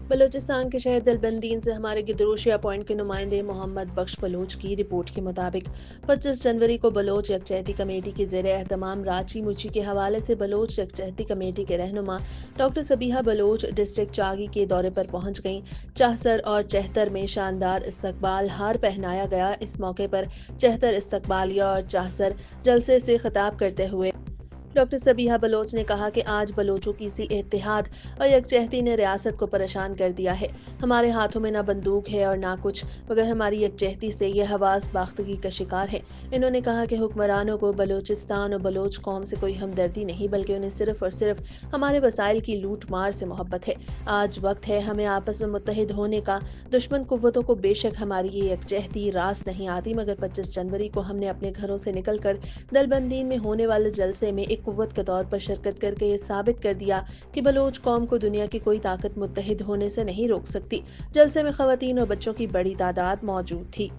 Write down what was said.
بلوچستان کے شہر دلبندین سے ہمارے گدروشیا پوائنٹ کے نمائندے محمد بخش بلوچ کی رپورٹ کے مطابق 25 جنوری کو بلوچ یکجہتی کمیٹی کے زیر اہتمام راچی مچی کے حوالے سے بلوچ یکجہتی کمیٹی کے رہنما ڈاکٹر صبیحہ بلوچ ڈسٹرکٹ چاگی کے دورے پر پہنچ گئیں۔ چاہسر اور چہتر میں شاندار استقبال ہار پہنایا گیا۔ اس موقع پر چہتر استقبالیہ اور چاہسر جلسے سے خطاب کرتے ہوئے ڈاکٹر صبیحہ بلوچ نے کہا کہ آج بلوچوں کی سی اتحاد اور یکجہتی نے ریاست کو پریشان کر دیا ہے۔ ہمارے ہاتھوں میں نہ بندوق ہے اور نہ کچھ، مگر ہماری یکجہتی سے یہ حواس باختگی کا شکار ہے۔ انہوں نے کہا کہ حکمرانوں کو بلوچستان اور بلوچ قوم سے کوئی ہمدردی نہیں، بلکہ انہیں صرف اور صرف ہمارے وسائل کی لوٹ مار سے محبت ہے۔ آج وقت ہے ہمیں آپس میں متحد ہونے کا۔ دشمن قوتوں کو بے شک ہماری یہ یکجہتی راس نہیں آتی، مگر 25 جنوری کو ہم نے اپنے گھروں سے نکل کر دلبندین میں ہونے والے جلسے میں ایک قوت کے طور پر شرکت کر کے یہ ثابت کر دیا کہ بلوچ قوم کو دنیا کی کوئی طاقت متحد ہونے سے نہیں روک سکتی۔ جلسے میں خواتین اور بچوں کی بڑی تعداد موجود تھی۔